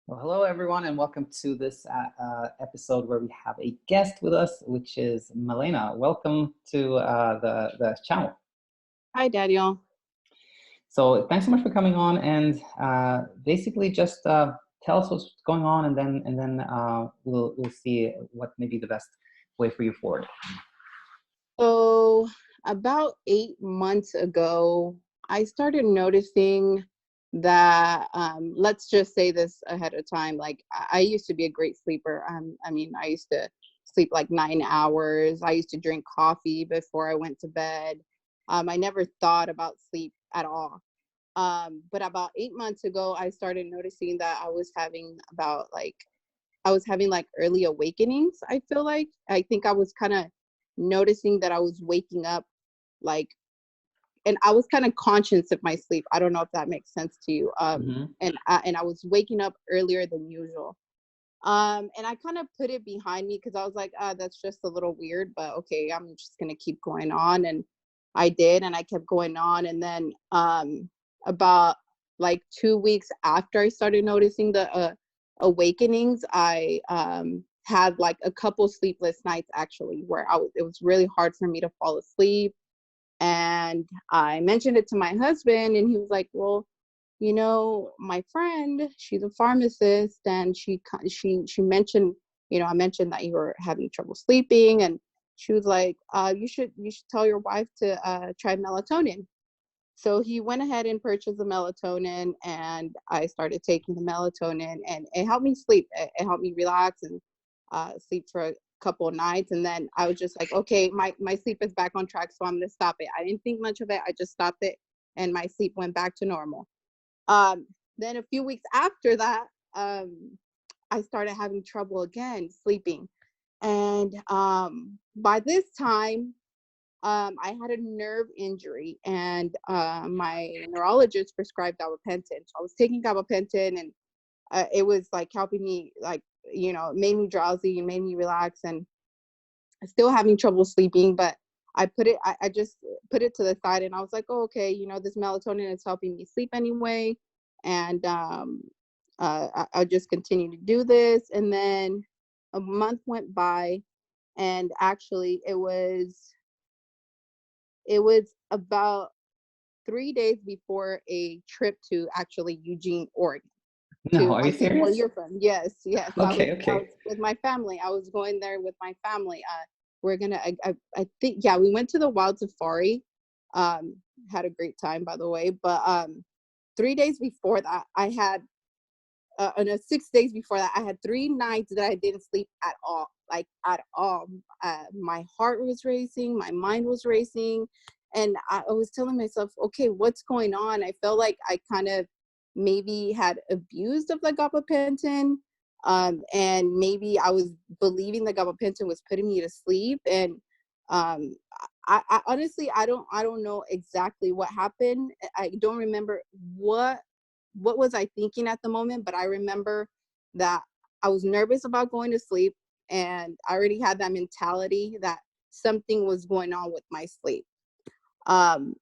Well, hello everyone, and welcome to this episode where we have a guest with us, which is Malena. Welcome to the channel. Hi, Daniel. So, thanks so much for coming on, and basically just tell us what's going on, and then we'll see what may be the best way for you forward. So, about 8 months ago, I started noticing that, let's just say this ahead of time. Like, I used to be a great sleeper. I used to sleep like 9 hours. I used to drink coffee before I went to bed. I never thought about sleep at all. But about 8 months ago, I started noticing that I was having like early awakenings. I think I was kind of noticing that I was waking up like, and I was kind of conscious of my sleep. I don't know if that makes sense to you. Mm-hmm. And I was waking up earlier than usual. And I kind of put it behind me because I was like, that's just a little weird, but okay, I'm just gonna keep going on. And I did, and I kept going on. And then about like 2 weeks after I started noticing the awakenings, I had like a couple sleepless nights actually, where it was really hard for me to fall asleep. And I mentioned it to my husband, and he was like, well, my friend, she's a pharmacist, and she mentioned, I mentioned that you were having trouble sleeping, and she was like, you should tell your wife to try melatonin. So he went ahead and purchased the melatonin, and I started taking the melatonin, and it helped me sleep. It helped me relax and sleep for a couple of nights. And then I was just like, okay, my sleep is back on track, so I'm gonna stop it. I didn't think much of it. I just stopped it, and my sleep went back to normal. Um, then a few weeks after that, I started having trouble again sleeping. And by this time, I had a nerve injury, and my neurologist prescribed gabapentin. So I was taking gabapentin, and it was like helping me, like, it made me drowsy and made me relax, and still having trouble sleeping. But I just put it to the side, and I was like, oh, okay, this melatonin is helping me sleep anyway. And I'll just continue to do this. And then a month went by, and actually it was about 3 days before a trip to actually Eugene, Oregon, No, to are you like support serious? your friend. Yes, yes. Okay, I okay. was with my family. I was going there with my family. We're gonna. I think, yeah. We went to the wild safari. Um, had a great time, by the way. But 3 days before that, I had no, 6 days before that, I had 3 nights that I didn't sleep at all, like at all. My heart was racing, my mind was racing, and I was telling myself, okay, what's going on? I felt like I kind of maybe had abused of the gabapentin, and maybe I was believing the gabapentin was putting me to sleep. And um, I honestly, I don't know exactly what happened. I don't remember what was I thinking at the moment, but I remember that I was nervous about going to sleep, and I already had that mentality that something was going on with my sleep. Um,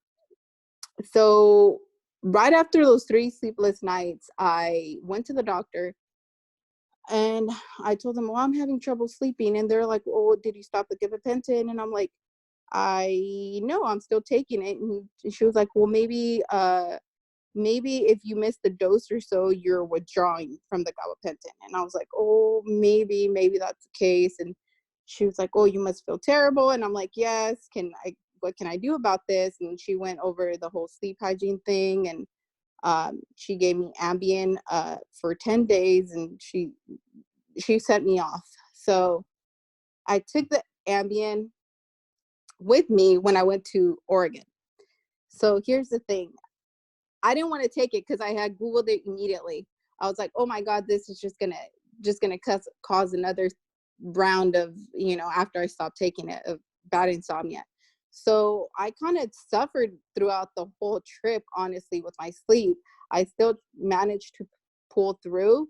so right after those 3 sleepless nights, I went to the doctor, and I told them, well, I'm having trouble sleeping. And they're like, oh, did you stop the gabapentin? And I'm like, I know, I'm still taking it. And she was like, well, maybe if you miss the dose or so, you're withdrawing from the gabapentin. And I was like, oh, maybe that's the case. And she was like, oh, you must feel terrible. And I'm like, yes, what can I do about this? And she went over the whole sleep hygiene thing, and she gave me Ambien for 10 days, and she sent me off. So I took the Ambien with me when I went to Oregon. So here's the thing. I didn't want to take it because I had Googled it immediately. I was like, oh my God, this is just gonna cause another round of, after I stopped taking it, of bad insomnia. So I kind of suffered throughout the whole trip, honestly, with my sleep. I still managed to pull through,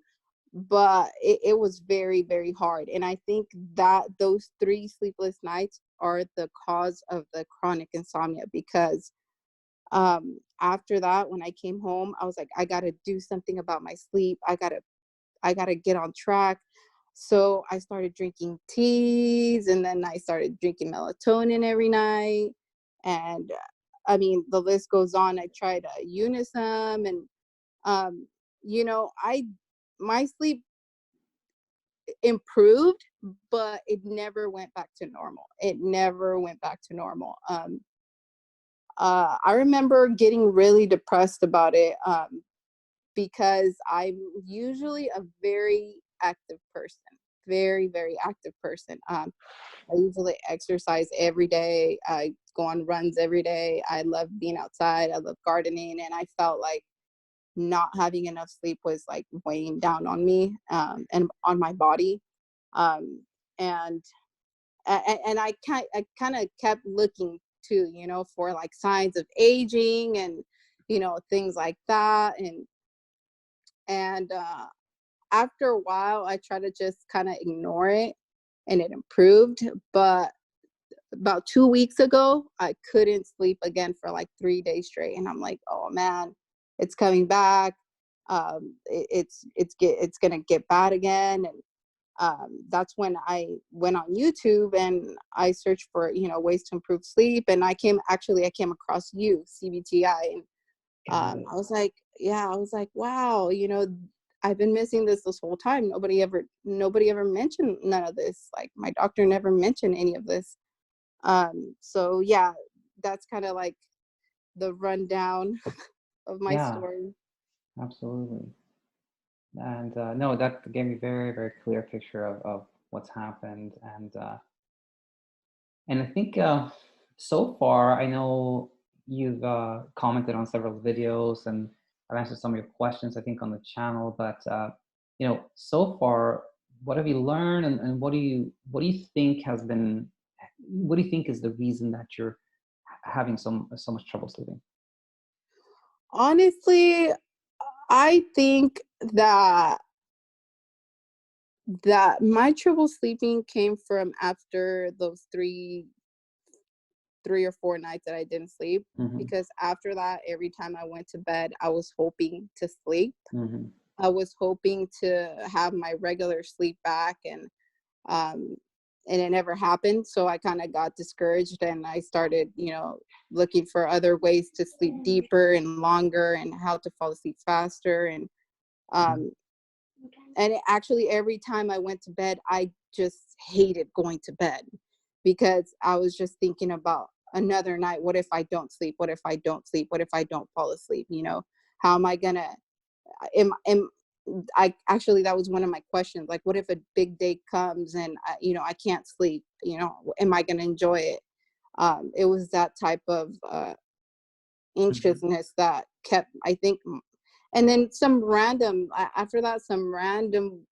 but it was very, very hard. And I think that those 3 sleepless nights are the cause of the chronic insomnia, because after that, when I came home, I was like, I gotta do something about my sleep. I gotta I got to get on track. So I started drinking teas, and then I started drinking melatonin every night. And I mean, the list goes on. I tried Unisum, and um, you know, my sleep improved, but it never went back to normal. It never went back to normal. I remember getting really depressed about it, because I'm usually a very active person, very, very active person. I usually exercise every day. I go on runs every day. I love being outside. I love gardening. And I felt like not having enough sleep was like weighing down on me, and on my body. Um, and I kind of kept looking too, you know, for like signs of aging and, you know, things like that. And after a while, I tried to just kind of ignore it, and it improved. But about 2 weeks ago, I couldn't sleep again for like 3 days straight, and I'm like, oh man, it's coming back. It's gonna get bad again. And that's when I went on YouTube and I searched for, you know, ways to improve sleep. And I came across you, CBTI, and Got it. I was like, yeah, I was like, wow, you know, I've been missing this whole time. Nobody ever mentioned none of this. Like my doctor never mentioned any of this. So yeah, that's kind of like the rundown of my Yeah, story. absolutely. And no, that gave me very, very clear picture of what's happened. And I think so far, I know you've commented on several videos and I've answered some of your questions, I think, on the channel. But so far, what have you learned, and what do you think has been, what do you think is the reason that you're having so much trouble sleeping? Honestly, I think that my trouble sleeping came from after those three or four nights that I didn't sleep. Hmm. Because after that, every time I went to bed, I was hoping to sleep. Hmm. I was hoping to have my regular sleep back, um and it never happened. So I kind of got discouraged, and I started, you know, looking for other ways to sleep deeper and longer, and how to fall asleep faster. Um and actually, every time I went to bed, I just hated going to bed, because I was just thinking about another night. What if I don't sleep? What if I don't sleep? What if I don't fall asleep? You know, how am I gonna, am I actually, that was one of my questions. Like, what if a big day comes and you know, I can't sleep? You know, am I gonna enjoy it? It was that type of Hmm. anxiousness that kept, I think. And then some random, after that, some random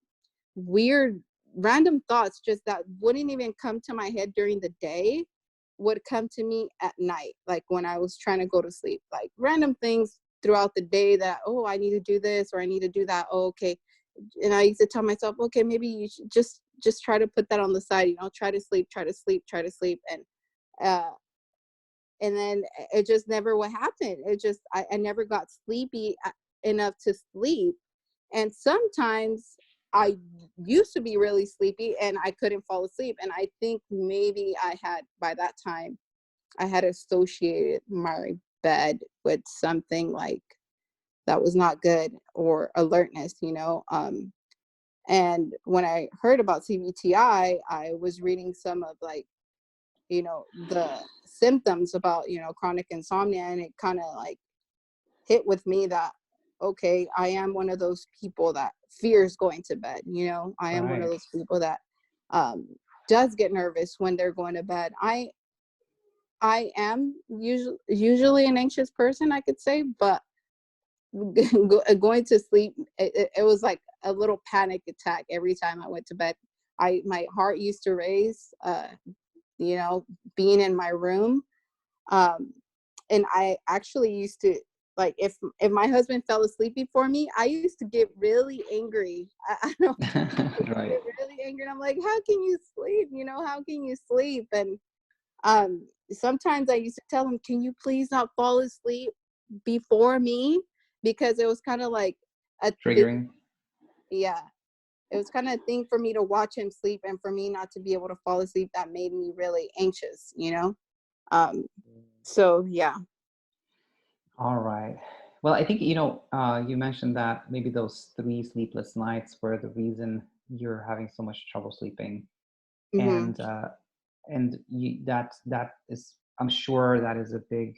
weird random thoughts just that wouldn't even come to my head during the day would come to me at night, like when I was trying to go to sleep. Like random things throughout the day that, oh, I need to do this or I need to do that. Oh, okay. And I used to tell myself, okay, maybe you should just try to put that on the side, you know, try to sleep, try to sleep, try to sleep. Uh and then it just never would happen. It just, I never got sleepy enough to sleep. And sometimes I used to be really sleepy and I couldn't fall asleep. And I think maybe I had, by that time, I had associated my bed with something like that was not good, or alertness, you know. And when I heard about CBTI, I was reading some of, like, you know, the symptoms about, you know, chronic insomnia. And it kind of like hit with me that, okay, I am one of those people that fears going to bed. You know, I am one of Right. those people that um, does get nervous when they're going to bed. I am usually an anxious person, I could say, but going to sleep, it was like a little panic attack every time I went to bed. My heart used to race, you know, being in my room. Um, and I actually used to, like, if my husband fell asleep before me, I used to get really angry. I don't, I used to Right. get really angry. And I'm like, how can you sleep? You know, how can you sleep? And sometimes I used to tell him, can you please not fall asleep before me? Because it was kind of like a thing. Triggering. Yeah. it was kind of a thing for me to watch him sleep, and for me not to be able to fall asleep, that made me really anxious, you know? So yeah. All right. Well, I think, you mentioned that maybe those 3 sleepless nights were the reason you're having so much trouble sleeping. Mm-hmm. And that is, I'm sure that is a big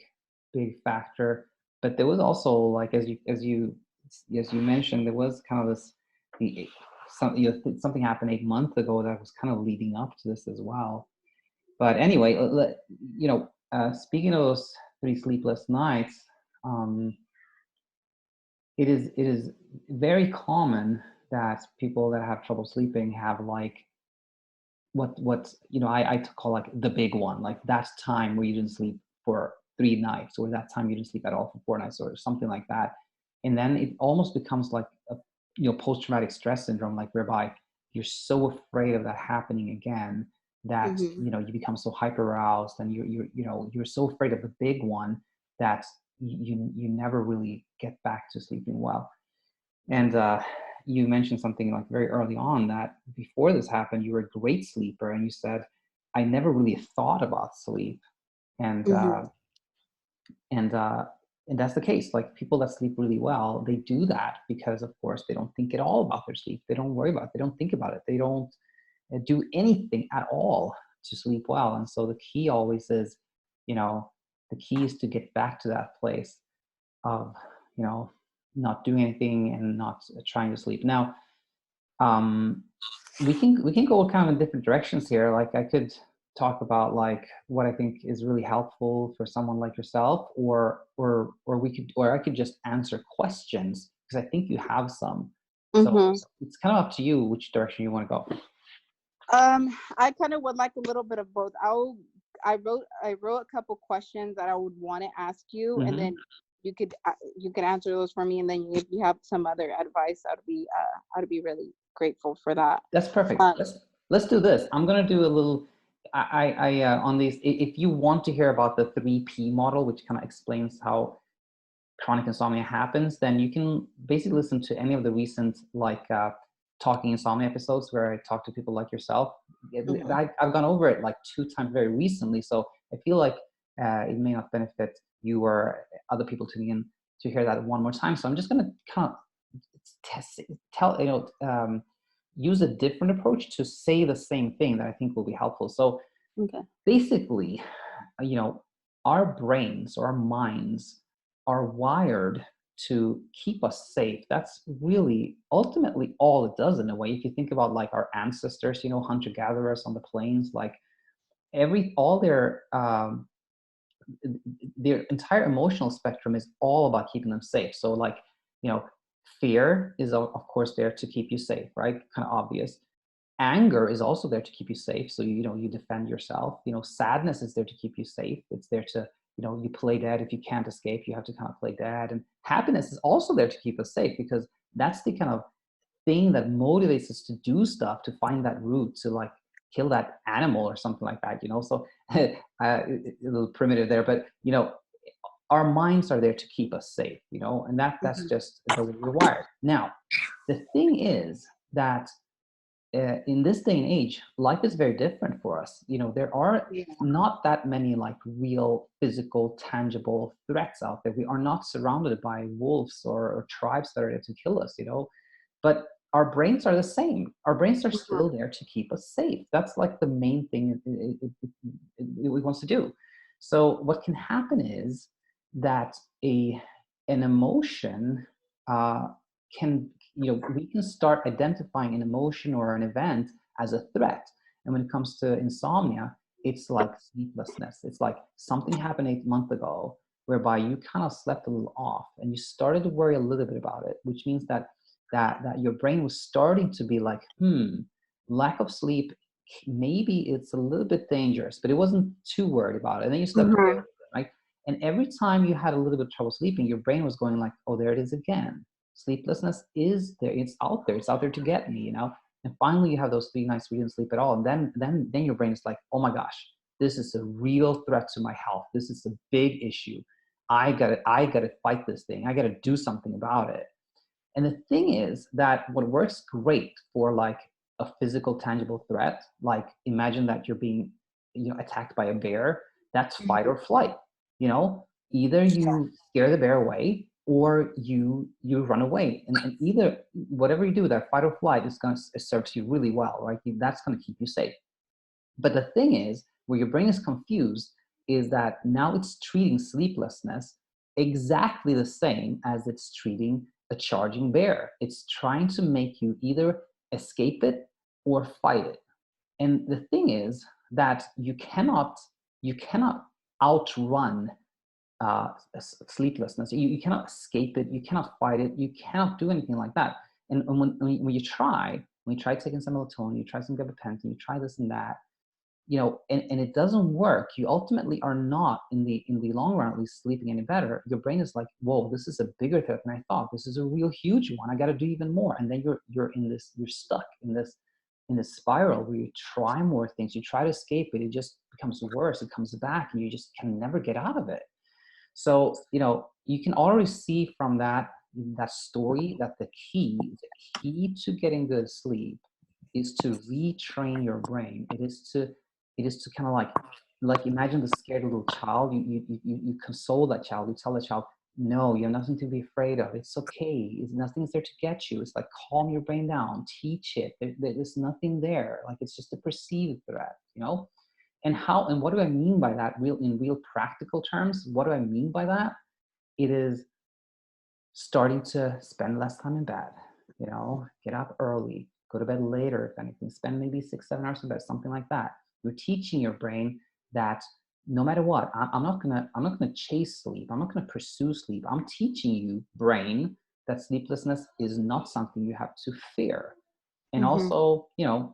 factor. But there was also, like, as you mentioned, there was kind of this, the something happened 8 months ago that was kind of leading up to this as well. But anyway, speaking of those 3 sleepless nights, um, it is very common that people that have trouble sleeping have, like, what I call, like, the big one, like that time where you didn't sleep for 3 nights, or that time you didn't sleep at all for 4 nights, or something like that. And then it almost becomes like a post-traumatic stress syndrome, like, whereby you're so afraid of that happening again, that Mm-hmm. you become so hyper aroused, and you're so afraid of the big one, that you never really get back to sleeping well. And you mentioned something, like, very early on, that before this happened, you were a great sleeper, and you said, "I never really thought about sleep," and Mm-hmm. and uh, and that's the case. Like, people that sleep really well, they do that because, of course, they don't think at all about their sleep. They don't worry about it. They don't think about it. They don't do anything at all to sleep well. And so the key always is, you know, the key is to get back to that place of, you know, not doing anything and not trying to sleep. Now, um, we can go kind of in different directions here. Like, I could talk about, like, what I think is really helpful for someone like yourself, or I could just answer questions, because I think you have some. So Mm-hmm. it's kind of up to you which direction you want to go. I kind of would like a little bit of both. I wrote a couple questions that I would want to ask you, and Hmm. then you could answer those for me, and then if you have some other advice, I'd be really grateful for that. That's perfect. Um, Let's do this. I'm gonna do a little. On these. If you want to hear about the 3P model, which kind of explains how chronic insomnia happens, then you can basically listen to any of the recent, like, talking insomnia episodes, where I talk to people like yourself. mhm. I've gone over it like 2 times very recently, so I feel like it may not benefit you or other people tuning in to hear that one more time. So I'm just going to kind of test, tell use a different approach to say the same thing that I think will be helpful. So Okay. basically, you know, our brains or our minds are wired to keep us safe. That's really ultimately all it does, in a way. If you think about, like, our ancestors, hunter gatherers on the plains, like, all their entire emotional spectrum is all about keeping them safe. So, like, you know, fear is, of course, there to keep you safe, right? Kind of obvious. Anger is also there to keep you safe, so you defend yourself. Sadness is there to keep you safe. It's there to, you play dead. If you can't escape, you have to kind of play dead. And happiness is also there to keep us safe, because that's the kind of thing that motivates us to do stuff, to find that route, to, like, kill that animal or something like that. So a little primitive there, but our minds are there to keep us safe, and that's Mhm. just the way we're wired. Now, the thing is that in this day and age, life is very different for us. There are Yeah. not that many, like, real physical, tangible threats out there. We are not surrounded by wolves or tribes that are there to kill us. But our brains are the same. Our brains are Mhm. still there to keep us safe. That's, like, the main thing it wants to do. So what can happen is that an emotion uh, can we can start identifying an emotion or an event as a threat. And when it comes to insomnia, it's like sleeplessness. It's like something happened 8 months ago, whereby you kind of slept a little off and you started to worry a little bit about it, which means that your brain was starting to be like, lack of sleep, maybe it's a little bit dangerous, but it wasn't too worried about it. And then you slept a little Mhm. bit, right? And every time you had a little bit of trouble sleeping, your brain was going like, oh, there it is again. Sleeplessness is there. It's out there. It's out there to get me. And finally, you have those 3 nights where you didn't sleep at all. And then your brain is like, oh my gosh, this is a real threat to my health. This is a big issue. I gotta fight this thing. I gotta do something about it. And the thing is that what works great for like a physical, tangible threat, like imagine that you're being, attacked by a bear, that's fight or flight. Either you scare the bear away or you run away. And either whatever you do, that fight or flight is going to serves you really well, right? That's going to keep you safe. But the thing is, where your brain is confused is that now it's treating sleeplessness exactly the same as it's treating a charging bear. It's trying to make you either escape it or fight it. And the thing is that you cannot outrun sleeplessness. You cannot escape it. You cannot fight it. You cannot do anything like that. And when you try, taking some melatonin, you try some gabapentin, you try this and that, and it doesn't work, you ultimately are not in the long run at least sleeping any better. Your brain is like, whoa, this is a bigger threat than I thought. This is a real huge one. I got to do even more. And then you're stuck in this spiral where you try more things, you try to escape it, it just becomes worse, it comes back, and you just can never get out of it. So, you can already see from that story that the key to getting good sleep is to retrain your brain. It is to kind of like imagine the scared little child. You console that child. You tell the child, no, you have nothing to be afraid of. It's okay. Nothing's there to get you. It's like calm your brain down, teach it. There's nothing there. Like it's just a perceived threat. And what do I mean by that? In real practical terms, what do I mean by that? It is starting to spend less time in bed, get up early, go to bed later, if anything, spend maybe 6-7 hours in bed, something like that. You're teaching your brain that no matter what, I'm not gonna chase sleep. I'm not gonna pursue sleep. I'm teaching you, brain, that sleeplessness is not something you have to fear. And also, and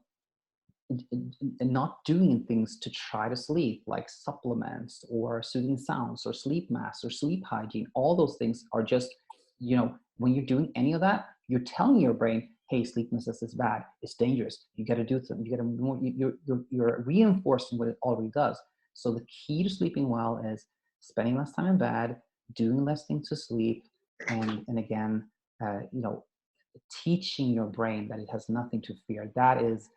not doing things to try to sleep, like supplements or soothing sounds or sleep masks or sleep hygiene. All those things are just, when you're doing any of that, you're telling your brain, hey, sleeplessness is bad, it's dangerous, you got to do something, you got to you're reinforcing what it already does. So the key to sleeping well is spending less time in bed, doing less things to sleep, and again, teaching your brain that it has nothing to fear. That is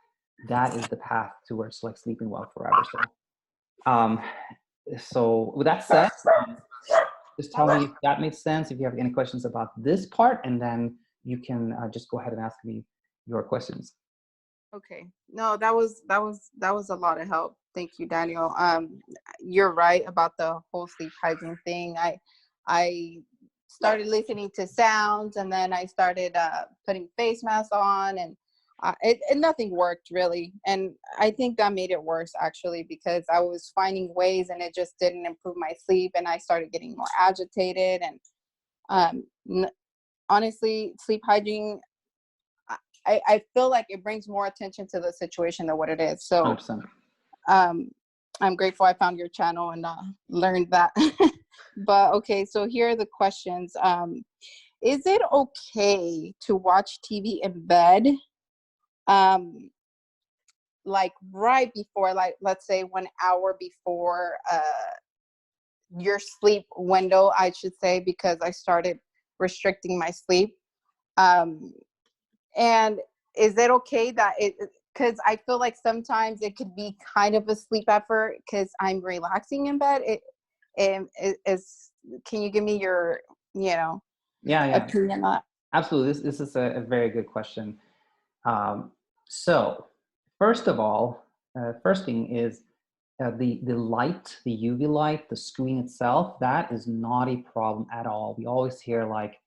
the path towards like sleeping well forever. So with that said, just tell me if that makes sense, if you have any questions about this part, and then you can just go ahead and ask me your questions. Okay. No, that was a lot of help. Thank you, Daniel. You're right about the whole sleep hygiene thing. I started listening to sounds, and then I started putting face masks on, and nothing worked really. And I think that made it worse actually, because I was finding ways, and it just didn't improve my sleep, and I started getting more agitated. And honestly, sleep hygiene, I feel like it brings more attention to the situation than what it is. So 100%. I'm grateful I found your channel and learned that. But okay, so here are the questions. Is it okay to watch TV in bed? Like right before, like let's say 1 hour before your sleep window, I should say, because I started restricting my sleep. And is it okay that because I feel like sometimes it could be kind of a sleep effort because I'm relaxing in bed. Is can you give me your, Yeah, opinion on that? absolutely. This is a very good question. So first of all, first thing is the light, the UV light, the screen itself, that is not a problem at all. We always hear like,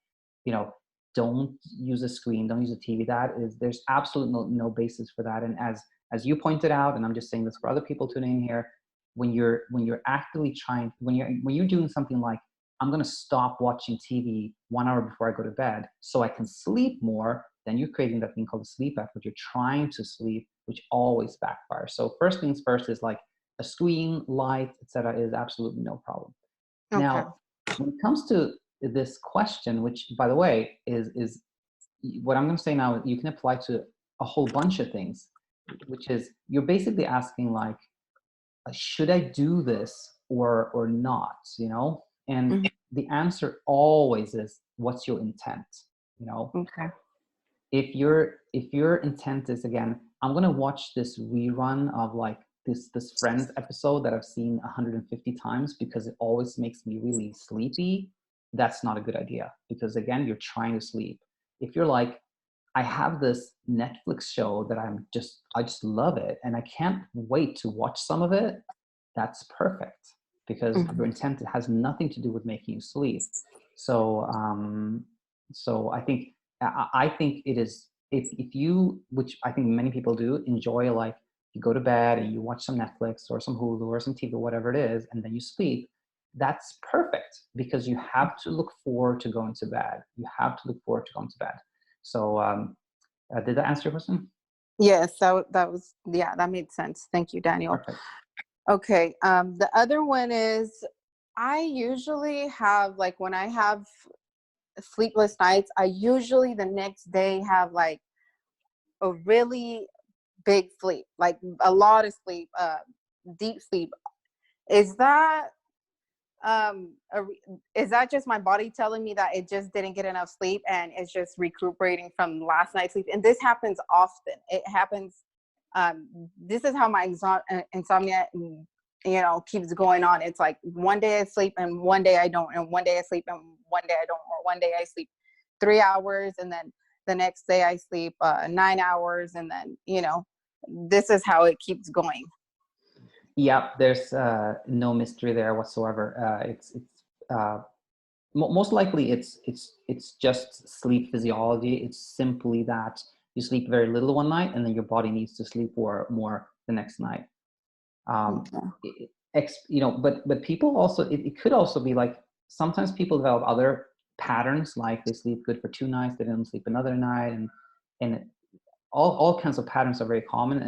don't use a screen, don't use a TV. There's absolutely no basis for that. And as you pointed out, and I'm just saying this for other people tuning in here, when you're actively trying, when you're doing something like, I'm going to stop watching TV 1 hour before I go to bed so I can sleep more, then you're creating that thing called a sleep effort. You're trying to sleep, which always backfires. So first things first is like a screen, light, etc. is absolutely no problem. Okay. Now, when it comes to this question, which by the way is what I'm going to say now, you can apply to a whole bunch of things, which is you're basically asking like, should I do this or not? And the answer always is, what's your intent? you know. Okay. If your intent is, again, I'm gonna watch this rerun of like this Friends episode that I've seen 150 times because it always makes me really sleepy, that's not a good idea, because again, you're trying to sleep. If you're like, I have this Netflix show that I just love it and I can't wait to watch some of it, that's perfect, because your Mhm. intent has nothing to do with making you sleep. So so I think it is, if you, which I think many people do, enjoy, like, you go to bed and you watch some Netflix or some Hulu or some TV, whatever it is, and then you sleep, that's perfect, because you have to look forward to going to bed. You have to look forward to going to bed. So did that answer your question? Yes, that was, yeah, that made sense. Thank you, Daniel. Perfect. Okay. The other one is, I usually have, like, when I have sleepless nights, I usually the next day have like a really big sleep, like a lot of sleep, deep sleep. Is that is that just my body telling me that it just didn't get enough sleep and it's just recuperating from last night's sleep? And this happens often. It happens. This is how my insomnia, keeps going on. It's like one day I sleep and one day I don't, and one day I sleep and one day I don't, or one day I sleep 3 hours and then the next day I sleep 9 hours, and then this is how it keeps going. Yeah, there's no mystery there whatsoever. It's most likely it's just sleep physiology. It's simply that you sleep very little one night, and then your body needs to sleep for more the next night. Okay. But people also, it could also be like, sometimes people develop other patterns, like they sleep good for 2 nights, they didn't sleep another night, and all kinds of patterns are very common.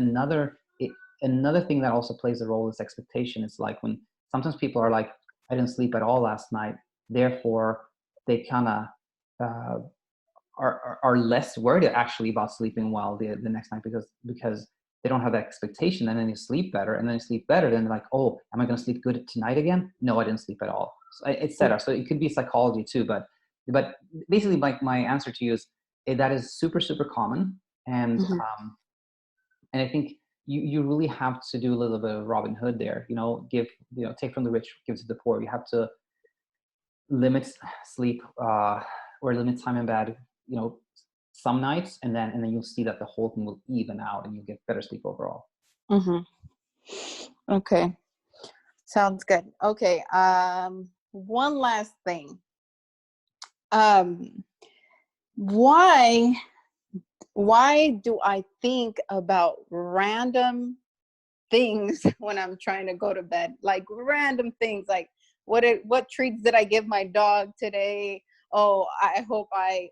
Another thing that also plays a role is expectation. It's like when sometimes people are like, I didn't sleep at all last night, therefore they kind of uh, are less worried actually about sleeping well the next night, because they don't have that expectation, and then you sleep better, and then you sleep better, then like, oh, am I going to sleep good tonight again? No, I didn't sleep at all, so, etc. So it could be psychology too, but basically, like, my answer to you is, that is super super common. and Mhm. um, and I think you really have to do a little bit of Robin Hood there, take from the rich, give to the poor. You have to limit sleep, or limit time in bed, some nights, and then you'll see that the whole thing will even out and you get better sleep overall. Mhm. Okay. Sounds good. Okay. One last thing. Um, why why do I think about random things when I'm trying to go to bed? Like random things, like what treats did I give my dog today? Oh, I hope I,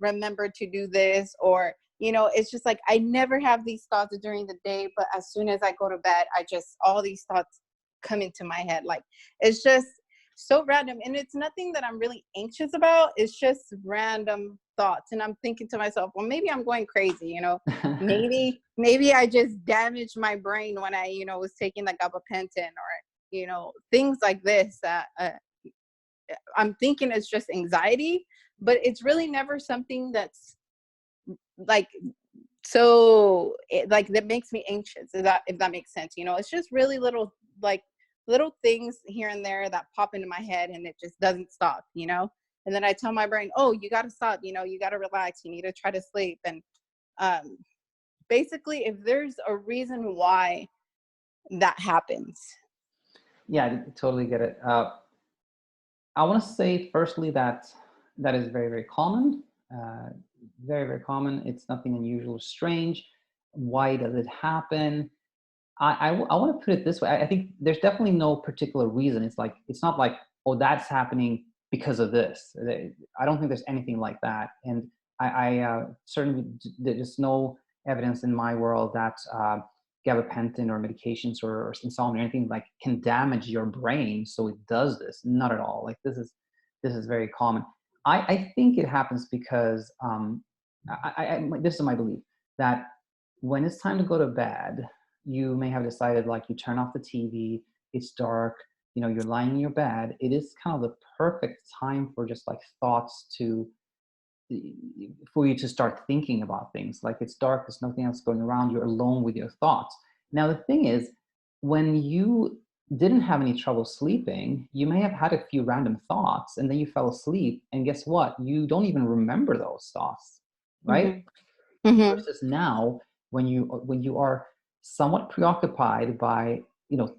remember to do this, or it's just like I never have these thoughts during the day, but as soon as I go to bed, I just all these thoughts come into my head. Like it's just so random, and it's nothing that I'm really anxious about. It's just random thoughts, and I'm thinking to myself, well, maybe I'm going crazy. Maybe I just damaged my brain when I was taking the gabapentin, or things like this that I'm thinking it's just anxiety, but it's really never something that's like like that makes me anxious. Is that if that makes sense? It's just really little, like little things here and there that pop into my head, and it just doesn't stop. And then I tell my brain, oh, you got to stop. You got to relax. You need to try to sleep. And um, basically, if there's a reason why that happens. Yeah, I totally get it. I want to say firstly that that is very very common, uh, very very common. It's nothing unusual or strange. Why does it happen? I want to put it this way. I think there's definitely no particular reason. It's not like, oh, that's happening because of this. I don't think there's anything like that. And I certainly, there's no evidence in my world that gabapentin or medications or insomnia or anything like can damage your brain. So it does this. Not at all. Like this is very common. I think it happens because this is my belief that when it's time to go to bed, you may have decided, like, you turn off the TV, it's dark, you're lying in your bed. It is kind of the perfect time for just like thoughts to for you to start thinking about things. Like it's dark, there's nothing else going around, you're alone with your thoughts. Now the thing is, when you didn't have any trouble sleeping, you may have had a few random thoughts and then you fell asleep, and guess what, you don't even remember those thoughts, right? Mhm. Mhm. Versus now, when you are somewhat preoccupied by,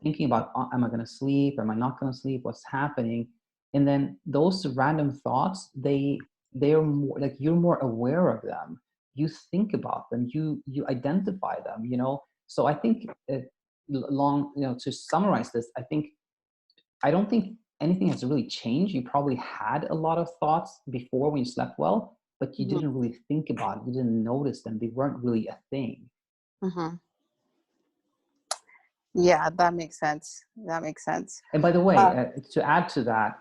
thinking about, am I going to sleep, am I not going to sleep, what's happening, and then those random thoughts, they're more like, you're more aware of them, you think about them, you identify them, so I think, to summarize this, I don't think anything has really changed. You probably had a lot of thoughts before when you slept well, but you Mhm. didn't really think about it. You didn't notice them. They weren't really a thing. Mhm. Yeah, that makes sense. That makes sense. And by the way, Uh, to add to that,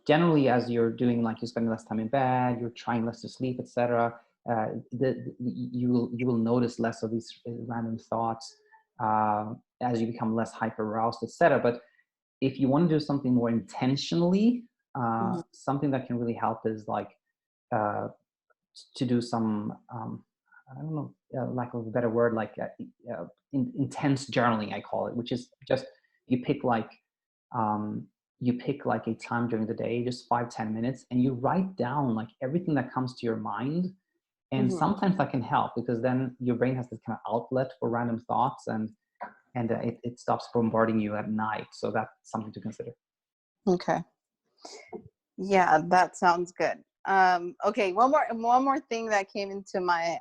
generally as you're doing, like you're spending less time in bed, you're trying less to sleep, etc. You will notice less of these random thoughts as you become less hyper aroused, etc. But if you want to do something more intentionally, mhm. something that can really help is like uh, to do some, I don't know, lack of a better word, like intense journaling, I call it, which is just you pick like um, you pick like a time during the day, just 5-10 minutes, and you write down like everything that comes to your mind. And Mhm. sometimes that can help because then your brain has this kind of outlet for random thoughts, and it stops bombarding you at night. So that's something to consider. Okay. Yeah, that sounds good. Okay, one more thing that came into my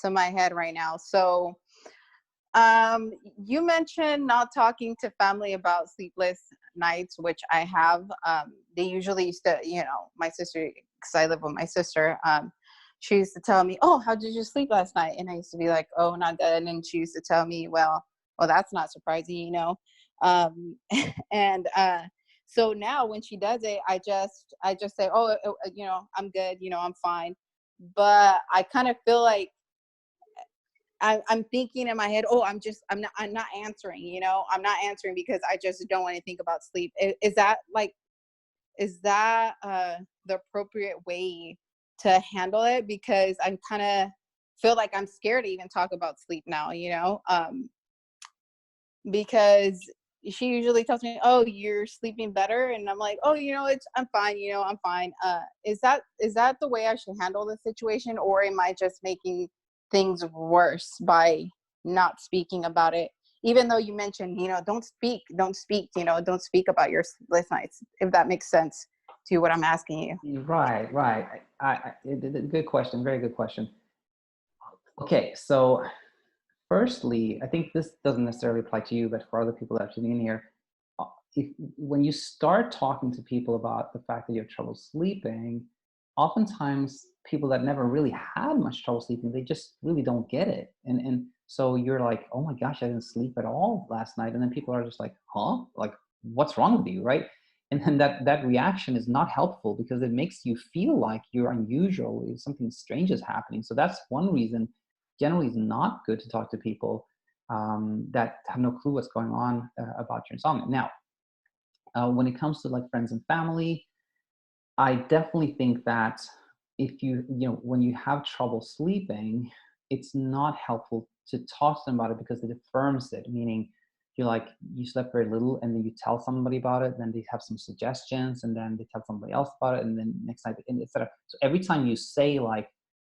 to my head right now. So, you mentioned not talking to family about sleepless nights, which I have. They usually used to, my sister, because I live with my sister. She used to tell me, "Oh, how did you sleep last night?" And I used to be like, "Oh, not good." And then she used to tell me, "Well, that's not surprising." Um, and so now when she does it, I just say, "Oh, I'm good. I'm fine." But I kind of feel like I'm thinking in my head, oh, I'm not answering, I'm not answering because I just don't want to think about sleep. Is that the appropriate way to handle it? Because I'm kind of feel like I'm scared to even talk about sleep now, because she usually tells me, "Oh, you're sleeping better," and I'm like, "Oh, I'm fine, I'm fine." Is that the way I should handle the situation, or am I just making things worse by not speaking about it? Even though you mentioned, don't speak about your sleepless nights, if that makes sense to what I'm asking you. Right, right. Good question. Very good question. Okay, so firstly, I think this doesn't necessarily apply to you, but for other people that are tuning in here, when you start talking to people about the fact that you have trouble sleeping, oftentimes people that never really had much trouble sleeping, they just really don't get it. And so you're like, oh my gosh, I didn't sleep at all last night. And then people are just like, huh? Like, what's wrong with you, right? And then that reaction is not helpful because it makes you feel like you're unusual, something strange is happening. So that's one reason generally it's not good to talk to people that have no clue what's going on about your insomnia. Now, when it comes to like friends and family, I definitely think that if when you have trouble sleeping, it's not helpful to talk to them about it because it affirms it. Meaning, you're like, you slept very little, and then you tell somebody about it, then they have some suggestions, and then they tell somebody else about it, and then next night, and etc. So every time you say like,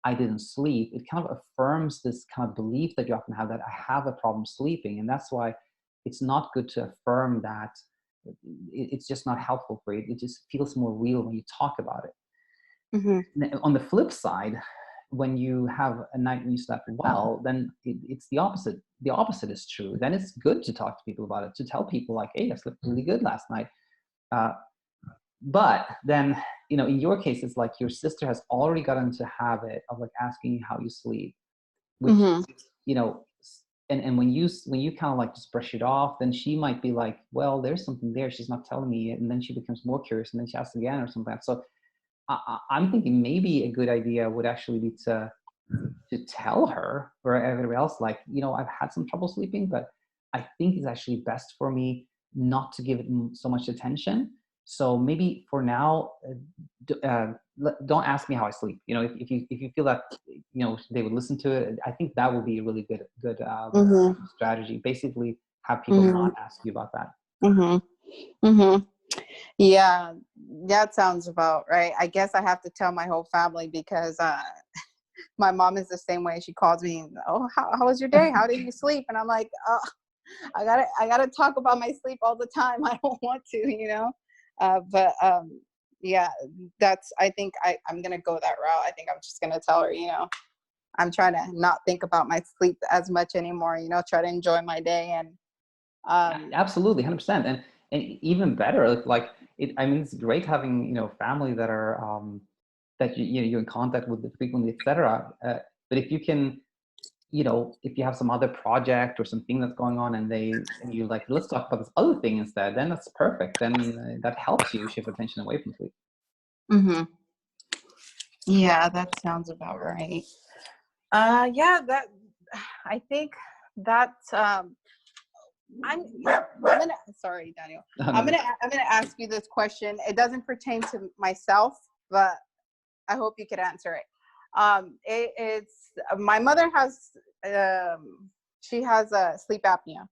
"I didn't sleep," it kind of affirms this kind of belief that you often have that I have a problem sleeping, and that's why it's not good to affirm that. It's just not helpful for you. It just feels more real when you talk about it. Hmm. On the flip side, when you have a night when you slept well, then it's the opposite. The opposite is true. Then it's good to talk to people about it, to tell people like, "Hey, I slept really good last night." Uh, but then, in your case, it's like your sister has already gotten into the habit of like asking you how you sleep, which, Hmm. you know, and when you kind of like just brush it off, then she might be like, "Well, there's something there. She's not telling me," and then she becomes more curious, and then she asks again or something like that. So I'm thinking maybe a good idea would actually be to tell her or everybody else, like, I've had some trouble sleeping, but I think it's actually best for me not to give it so much attention. So maybe for now, don't ask me how I sleep. If you feel that they would listen to it, I think that would be a really good Mhm. strategy. Basically, have people Mhm. not ask you about that. Mhm. Mhm. Yeah, that sounds about right. I guess I have to tell my whole family because my mom is the same way. She calls me, "Oh, how was your day? How did you sleep?" And I'm like, "Oh, I gotta talk about my sleep all the time. I don't want to. But yeah, I think I'm gonna go that route. I think I'm just gonna tell her, I'm trying to not think about my sleep as much anymore. Try to enjoy my day and Absolutely, 100%. And even better, like it. I mean, it's great having family that are that you're in contact with frequently, etc. But if you can, if you have some other project or something that's going on, and you like, let's talk about this other thing instead, then that's perfect. Then that helps you shift attention away from sleep. mhm. Yeah, that sounds about right. Yeah, that I think that I'm gonna sorry, Daniel. No, no, I'm gonna ask you this question. It doesn't pertain to myself, but I hope you could answer it. It's my mother has she has sleep apnea,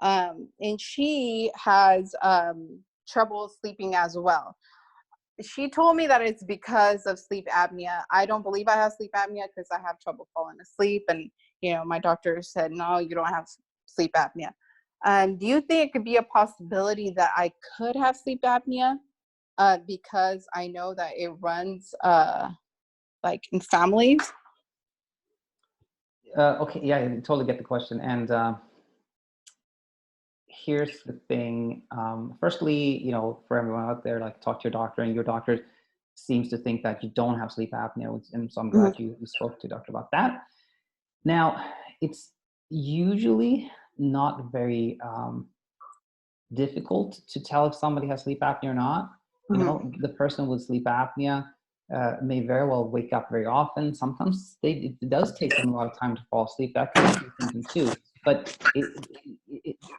and she has trouble sleeping as well. She told me that it's because of sleep apnea. I don't believe I have sleep apnea because I have trouble falling asleep, and my doctor said no, you don't have sleep apnea. Do you think it could be a possibility that I could have sleep apnea because I know that it runs like in families? okay, yeah, I totally get the question. And here's the thing. Firstly, for everyone out there, like talk to your doctor, and your doctor seems to think that you don't have sleep apnea, and so I'm glad you spoke to your doctor about that. Now, it's usually not very difficult to tell if somebody has sleep apnea or not. Mm-hmm. The person with sleep apnea may very well wake up very often. Sometimes it does take them a lot of time to fall asleep. That could be a symptom too. But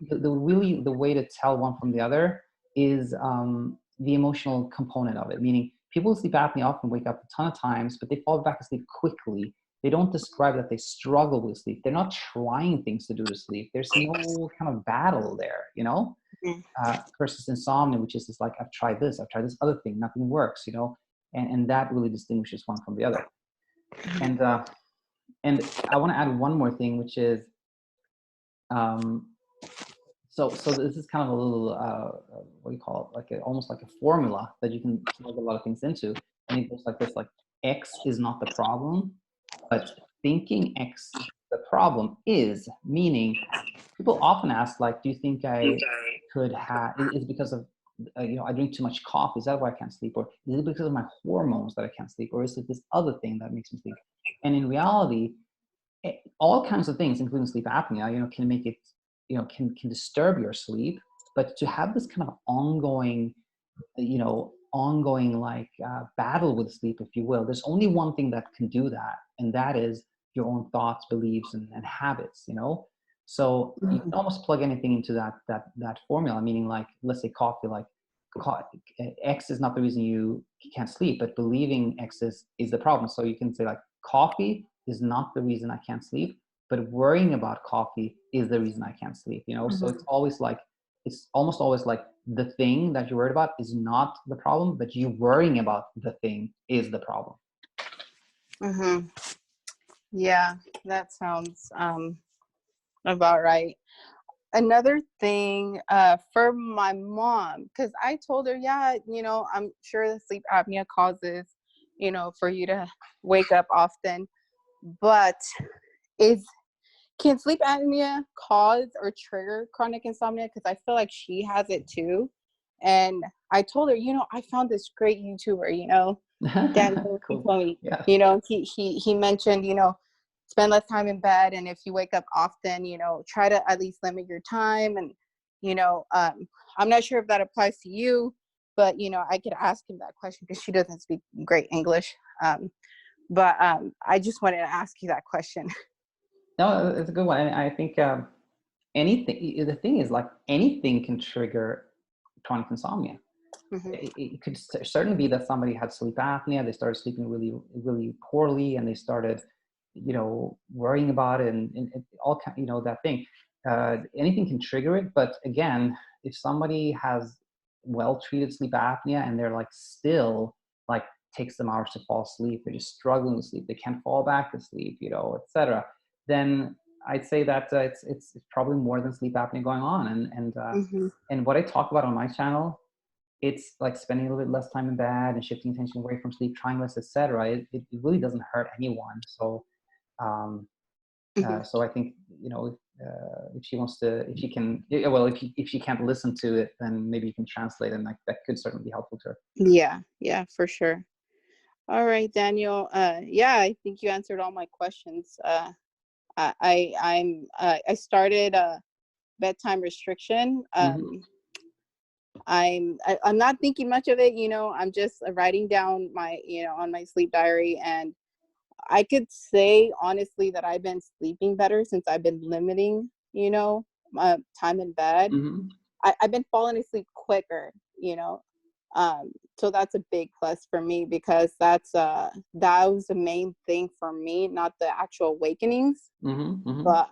the way to tell one from the other is the emotional component of it. Meaning, people with sleep apnea often wake up a ton of times, but they fall back asleep quickly. They don't describe that they struggle with sleep. They're not trying things to do to sleep. There's no kind of battle there. Versus insomnia, which is just like, I've tried this other thing, nothing works. And that really distinguishes one from the other. And and I want to add one more thing, which is um, so this is kind of a little what do you call it, like almost like a formula that you can plug a lot of things into, and it goes like this: like, X is not the problem, but thinking X the problem is. Meaning, people often ask, like, do you think I could have, is it because of I drink too much coffee, is that why I can't sleep, or is it because of my hormones that I can't sleep, or is it this other thing that makes me sleep? And in reality, all kinds of things, including sleep apnea, can make it, can disturb your sleep. But to have this kind of ongoing like battle with sleep, if you will, there's only one thing that can do that, and that is your own thoughts, beliefs, and habits. So you can almost plug anything into that formula. Meaning, like, let's say coffee, like X is not the reason you can't sleep, but believing X is the problem. So you can say, like, coffee is not the reason I can't sleep, but worrying about coffee is the reason I can't sleep. So it's almost always like the thing that you're worried about is not the problem, but you worrying about the thing is the problem. Mm-hmm. Yeah, that sounds about right. Another thing for my mom, because I told her, yeah, I'm sure the sleep apnea causes, for you to wake up often, but is can sleep apnea cause or trigger chronic insomnia? Because I feel like she has it too. And I told her, I found this great YouTuber, Daniel, he Cool. told me, Yeah. he mentioned, spend less time in bed, and if you wake up often, try to at least limit your time. And I'm not sure if that applies to you, but I could ask him that question because she doesn't speak great English. But I just wanted to ask you that question. No, it's a good one. And I think anything, the thing is, like, anything can trigger chronic insomnia. Mhm. It could certainly be that somebody had sleep apnea. They started sleeping really, really poorly, and they started, worrying about it, and all kind, that thing. Anything can trigger it, but again, if somebody has well-treated sleep apnea and they're like still like takes them hours to fall asleep, they're just struggling to sleep, they can't fall back to sleep, etc. Then I'd say that it's probably more than sleep apnea going on, Mhm. and what I talk about on my channel, it's like spending a little bit less time in bed and shifting attention away from sleep, trying less, etc. It really doesn't hurt anyone. So, um, Mhm. so I think if she wants to, if she can, well, if she can't listen to it, then maybe you can translate, and like that could certainly be helpful to her. Yeah, yeah, for sure. All right, Daniel. Yeah, I think you answered all my questions. I started a bedtime restriction. Hmm. I'm not thinking much of it. I'm just writing down my on my sleep diary, and I could say honestly that I've been sleeping better since I've been limiting my time in bed. Hmm. I've been falling asleep quicker, you know. So that's a big plus for me because that was the main thing for me, not the actual awakenings, Hmm. Hmm. but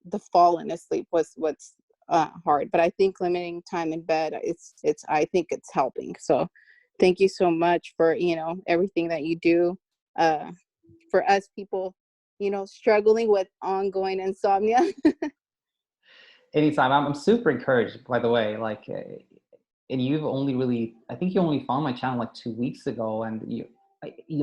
the falling asleep was what's hard. But I think limiting time in bed, it's I think it's helping. So thank you so much for everything that you do uh, for us people, struggling with ongoing insomnia. Anytime. I'm super encouraged, by the way. Like, and you've only really, I think you only found my channel like 2 weeks ago, and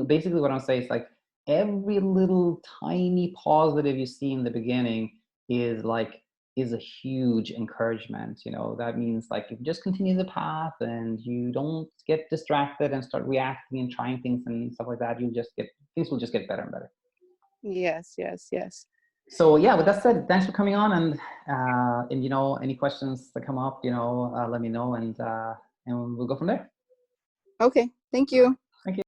basically what I'm saying is like every little tiny positive you see in the beginning is like is a huge encouragement. That means like if you just continue the path and you don't get distracted and start reacting and trying things and stuff like that, things will just get better and better. Yes, yes, yes. So yeah, with that said, thanks for coming on, and any questions that come up, let me know, and we'll go from there. Okay, thank you.